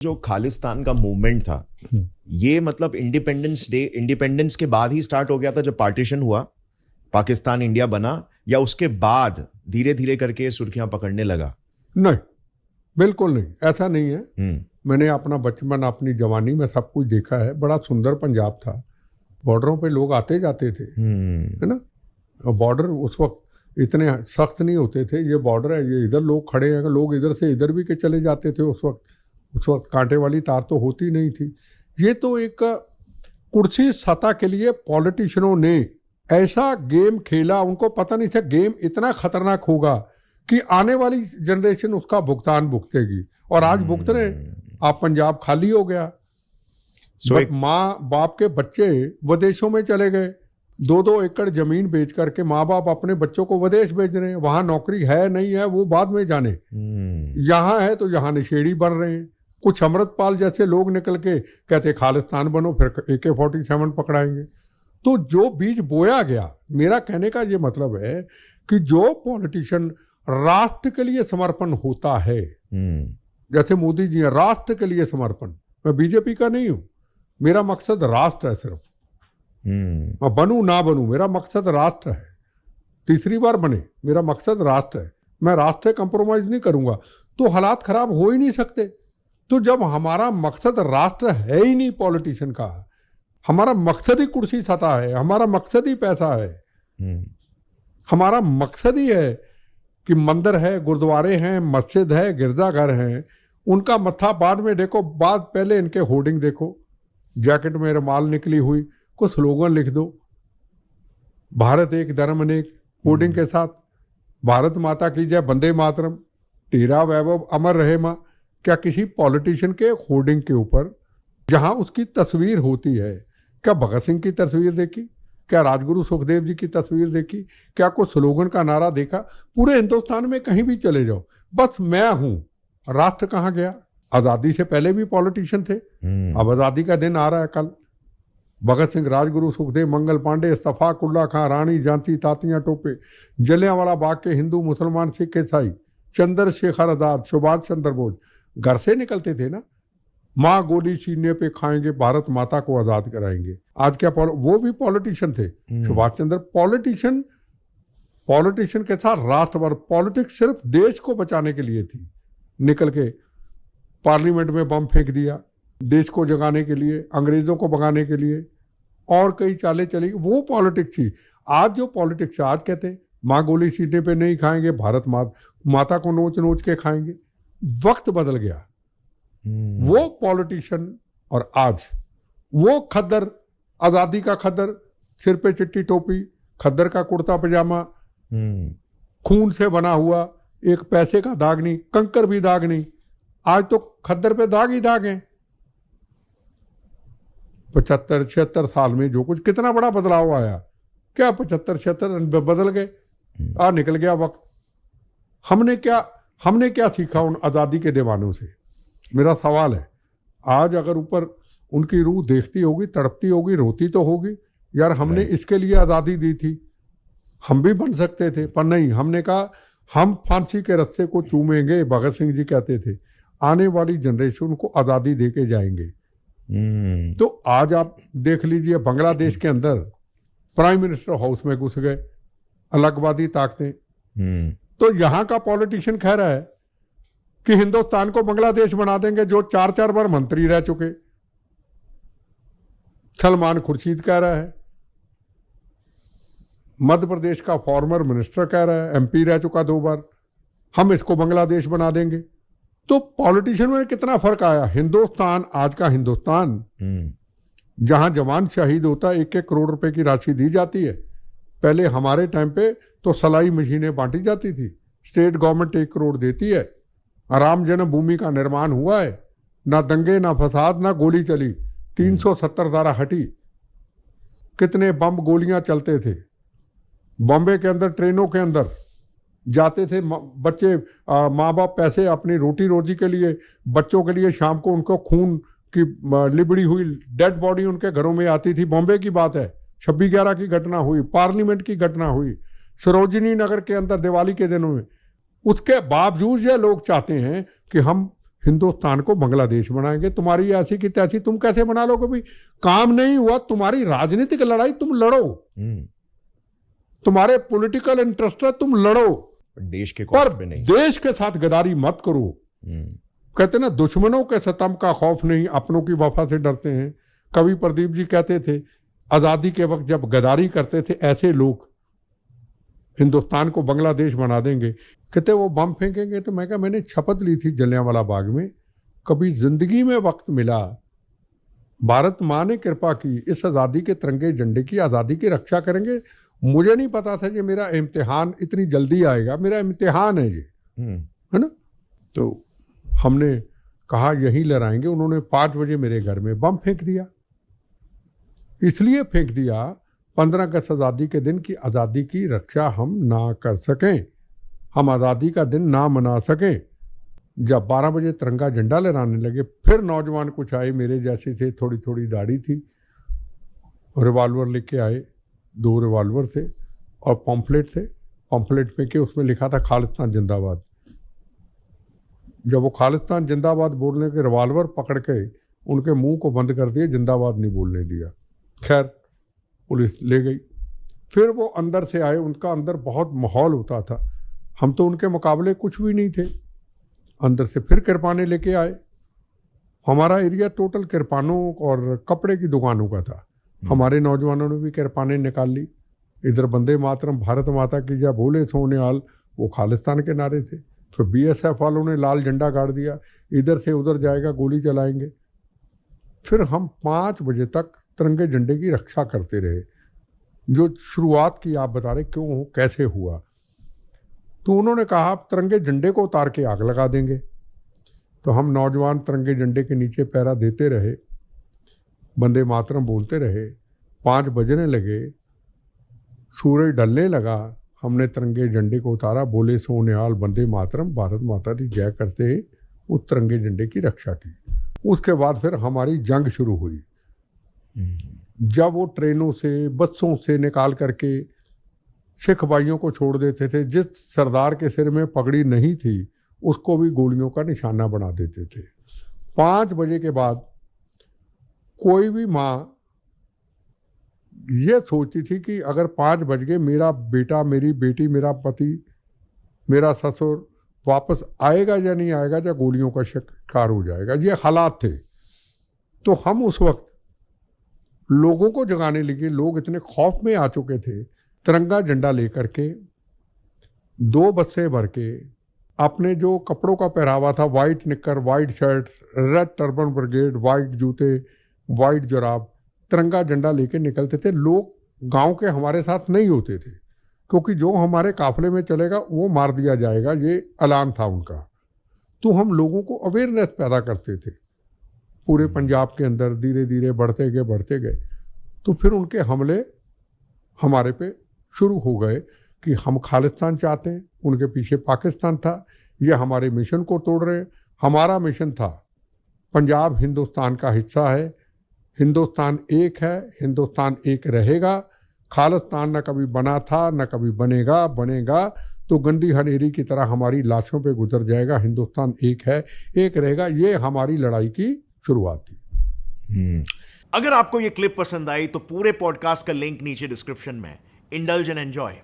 जो खालिस्तान का मूवमेंट था ये मतलब इंडिपेंडेंस के बाद ही स्टार्ट हो गया था जब पार्टीशन हुआ, पाकिस्तान इंडिया बना, या उसके बाद धीरे धीरे करके सुर्खियां पकड़ने लगा? नहीं, बिल्कुल नहीं, ऐसा नहीं है। मैंने अपना बचपन, अपनी जवानी में सब कुछ देखा है। बड़ा सुंदर पंजाब था, बॉर्डरों पे लोग आते जाते थे, है ना। बॉर्डर उस वक्त इतने सख्त नहीं होते थे। ये बॉर्डर है, ये इधर लोग खड़े हैं, लोग इधर से इधर भी के चले जाते थे। उस वक्त कांटे वाली तार तो होती नहीं थी। ये तो एक कुर्सी सत्ता के लिए पॉलिटिशियनों ने ऐसा गेम खेला, उनको पता नहीं था गेम इतना खतरनाक होगा कि आने वाली जनरेशन उसका भुगतान भुगतेगी, और आज भुगत रहे। आप पंजाब खाली हो गया। माँ बाप के बच्चे विदेशों में चले गए, 2-2 एकड़ जमीन बेच करके माँ बाप अपने बच्चों को विदेश भेज रहे हैं। वहां नौकरी है नहीं है वो बाद में जाने, यहाँ है तो यहाँ नशेड़ी बन रहे हैं। कुछ अमृतपाल जैसे लोग निकल के कहते खालिस्तान बनो, फिर AK-47 पकड़ाएंगे। तो जो बीज बोया गया, मेरा कहने का ये मतलब है कि जो पॉलिटिशियन राष्ट्र के लिए समर्पण होता है, जैसे मोदी जी हैं, राष्ट्र के लिए समर्पण। मैं बीजेपी का नहीं हूं, मेरा मकसद राष्ट्र है सिर्फ। मैं बनूं ना बनूं, मेरा मकसद राष्ट्र है। तीसरी बार बने, मेरा मकसद राष्ट्र है। मैं राष्ट्र से कंप्रोमाइज नहीं करूंगा, तो हालात खराब हो ही नहीं सकते। तो जब हमारा मकसद राष्ट्र है ही नहीं पॉलिटिशियन का, हमारा मकसद ही कुर्सी सत्ता है, हमारा मकसद ही पैसा है, हमारा मकसद ही है कि मंदिर है, गुरुद्वारे हैं, मस्जिद है, गिरजाघर हैं, उनका मत्था बाद में देखो, बाद पहले इनके होर्डिंग देखो। जैकेट में रुमाल निकली हुई, कुछ स्लोगन लिख दो, भारत एक धर्म अनेक होर्डिंग के साथ, भारत माता की जय, वंदे मातरम, तेरा वैभव अमर रहे माँ। क्या किसी पॉलिटिशियन के होर्डिंग के ऊपर जहां उसकी तस्वीर होती है, क्या भगत सिंह की तस्वीर देखी, क्या राजगुरु सुखदेव जी की तस्वीर देखी, क्या कोई स्लोगन का नारा देखा? पूरे हिंदुस्तान में कहीं भी चले जाओ, बस मैं हूं, राष्ट्र कहाँ गया? आज़ादी से पहले भी पॉलिटिशियन थे। अब आज़ादी का दिन आ रहा है कल। भगत सिंह, राजगुरु सुखदेव, मंगल पांडे, इस्तफाक उल्ला खां, रानी झांसी, तातियां टोपे, जलियांवाला बाग के हिंदू, मुसलमान, सिख, ईसाई, चंद्रशेखर आजाद, सुभाष चंद्र बोस घर से निकलते थे ना। माँ गोली सीने पे खाएंगे, भारत माता को आजाद कराएंगे। आज क्या वो भी पॉलिटिशियन थे, सुभाष चंद्र। पॉलिटिशियन के साथ राष्ट्रभर पॉलिटिक्स सिर्फ देश को बचाने के लिए थी। निकल के पार्लियामेंट में बम फेंक दिया, देश को जगाने के लिए, अंग्रेजों को भगाने के लिए, और कई चालें चली, वो पॉलिटिक्स थी। आज जो पॉलिटिक्स, आज कहते माँ गोली सीने पे नहीं खाएंगे, भारत माता को नोच नोच के खाएंगे। वक्त बदल गया। वो पॉलिटिशियन और आज वो खद्दर, आज़ादी का खद्दर, सिर पे चिट्टी टोपी, खद्दर का कुर्ता पजामा, खून से बना हुआ, एक पैसे का दाग नहीं, कंकर भी दाग नहीं। आज तो खद्दर पे दाग ही दाग हैं। 75-76 साल में जो कुछ, कितना बड़ा बदलाव आया। क्या 75-76 बदल गए? निकल गया वक्त। हमने क्या सीखा उन आज़ादी के दीवानों से? मेरा सवाल है। आज अगर ऊपर उनकी रूह देखती होगी, तड़पती होगी, रोती तो होगी, यार हमने इसके लिए आज़ादी दी थी, हम भी बन सकते थे। पर नहीं, हमने कहा हम फांसी के रस्ते को चूमेंगे। भगत सिंह जी कहते थे आने वाली जनरेशन को आज़ादी दे के जाएंगे। तो आज आप देख लीजिए, बांग्लादेश के अंदर प्राइम मिनिस्टर हाउस में घुस गए अलगवादी ताकतें। तो यहाँ का पॉलिटिशियन कह रहा है कि हिंदुस्तान को बांग्लादेश बना देंगे, जो 4-4 बार मंत्री रह चुके। सलमान खुर्शीद कह रहा है, मध्य प्रदेश का फॉर्मर मिनिस्टर कह रहा है, MP रह चुका 2 बार, हम इसको बांग्लादेश बना देंगे। तो पॉलिटिशियन में कितना फर्क आया। हिंदुस्तान, आज का हिंदुस्तान, जहां जवान शहीद होता 1-1 करोड़ रुपए की राशि दी जाती है। पहले हमारे टाइम पे तो सलाई मशीनें बांटी जाती थी, स्टेट गवर्नमेंट 1 करोड़ देती है। राम जन्मभूमि का निर्माण हुआ है, ना दंगे, ना फसाद, ना गोली चली। 370 धारा हटी। कितने बम गोलियां चलते थे बॉम्बे के अंदर, ट्रेनों के अंदर जाते थे बच्चे। माँ बाप पैसे अपनी रोटी रोजी के लिए, बच्चों के लिए, शाम को उनको खून की लिबड़ी हुई डेड बॉडी उनके घरों में आती थी। बॉम्बे की बात है, 26/11 की घटना हुई, पार्लियामेंट की घटना हुई, सरोजिनी नगर के अंदर दिवाली के दिनों में। उसके बावजूद ये लोग चाहते हैं कि हम हिंदुस्तान को बांग्लादेश बनाएंगे। तुम्हारी ऐसी की तैसी तुम कैसे बना लोगे भाई? काम नहीं हुआ, तुम्हारी राजनीतिक लड़ाई तुम लड़ो, तुम्हारे पॉलिटिकल इंटरेस्ट है, तुम लड़ो, देश के पर पे नहीं। देश के साथ गद्दारी मत करो। कहते ना, दुश्मनों के सितम का खौफ नहीं, अपनों की वफा से डरते हैं। कवि प्रदीप जी कहते थे, आजादी के वक्त जब गद्दारी करते थे ऐसे लोग हिंदुस्तान को बांग्लादेश बना देंगे। कहते वो बम फेंकेंगे। तो मैं कहा, मैंने शपथ ली थी जलियांवाला बाग में, कभी जिंदगी में वक्त मिला, भारत माँ ने कृपा की, इस आज़ादी के तिरंगे झंडे की, आज़ादी की रक्षा करेंगे। मुझे नहीं पता था कि मेरा इम्तिहान इतनी जल्दी आएगा, मेरा इम्तिहान है ये, है ना। तो हमने कहा यहीं लड़ाएंगे। उन्होंने 5 बजे मेरे घर में बम फेंक दिया। इसलिए फेंक दिया 15 अगस्त आज़ादी के दिन की आज़ादी की रक्षा हम ना कर सकें, हम आज़ादी का दिन ना मना सकें। जब 12 बजे तिरंगा झंडा लहराने लगे, फिर नौजवान कुछ आए, मेरे जैसे थे, थोड़ी थोड़ी दाढ़ी थी, रिवॉल्वर लेके आए, 2 रिवॉल्वर थे और पॉम्फलेट थे। पॉम्फलेट पे के उसमें लिखा था खालिस्तान जिंदाबाद। जब वो खालिस्तान जिंदाबाद बोलने के रिवॉल्वर पकड़ के उनके मुंह को बंद कर दिए, जिंदाबाद नहीं बोलने दिया। खैर पुलिस ले गई। फिर वो अंदर से आए, उनका अंदर बहुत माहौल होता था, हम तो उनके मुकाबले कुछ भी नहीं थे। अंदर से फिर किरपाने लेके आए। हमारा एरिया टोटल किरपानों और कपड़े की दुकानों का था। हमारे नौजवानों ने भी किरपाने निकाल ली। इधर वंदे मातरम, भारत माता की जय बोले सोनेहाल, वो खालिस्तान के नारे थे। तो BSF वालों ने लाल झंडा गाड़ दिया, इधर से उधर जाएगा गोली चलाएंगे। फिर हम 5 बजे तक तिरंगे झंडे की रक्षा करते रहे। जो शुरुआत की आप बता रहे क्यों, कैसे हुआ, तो उन्होंने कहा आप तिरंगे झंडे को उतार के आग लगा देंगे। तो हम नौजवान तिरंगे झंडे के नीचे पहरा देते रहे, वंदे मातरम बोलते रहे। 5 बजने लगे, सूरज ढलने लगा, हमने तिरंगे झंडे को उतारा, बोले सोनेहाल, वंदे मातरम, भारत माता की जय करते उस तिरंगे झंडे की रक्षा की। उसके बाद फिर हमारी जंग शुरू हुई। जब वो ट्रेनों से, बसों से निकाल करके सिख भाइयों को छोड़ देते थे, जिस सरदार के सिर में पगड़ी नहीं थी उसको भी गोलियों का निशाना बना देते थे। 5 बजे के बाद कोई भी माँ ये सोचती थी कि अगर 5 बज गए, मेरा बेटा, मेरी बेटी, मेरा पति, मेरा ससुर वापस आएगा या नहीं आएगा, या गोलियों का शिकार हो जाएगा। ये हालात थे। तो हम उस वक्त लोगों को जगाने लगे। लोग इतने खौफ में आ चुके थे। तिरंगा झंडा लेकर के 2 बसें भर के, अपने जो कपड़ों का पहरावा था, वाइट निक्कर, white shirt, red turban brigade, white जूते, वाइट जुराब, तिरंगा झंडा लेके निकलते थे। लोग गांव के हमारे साथ नहीं होते थे, क्योंकि जो हमारे काफिले में चलेगा वो मार दिया जाएगा, ये ऐलान था उनका। तो हम लोगों को अवेयरनेस पैदा करते थे पूरे पंजाब के अंदर। धीरे धीरे बढ़ते गए। तो फिर उनके हमले हमारे पे शुरू हो गए कि हम खालिस्तान चाहते हैं, उनके पीछे पाकिस्तान था। ये हमारे मिशन को तोड़ रहे। हमारा मिशन था पंजाब हिंदुस्तान का हिस्सा है, हिंदुस्तान एक है, हिंदुस्तान एक रहेगा। खालिस्तान न कभी बना था, न कभी बनेगा तो गंदी हनेरी की तरह हमारी लाशों पे गुजर जाएगा। हिंदुस्तान एक है, एक रहेगा। ये हमारी लड़ाई की शुरुआत थी। अगर आपको ये क्लिप पसंद आई तो पूरे पॉडकास्ट का लिंक नीचे डिस्क्रिप्शन में। Indulge and enjoy.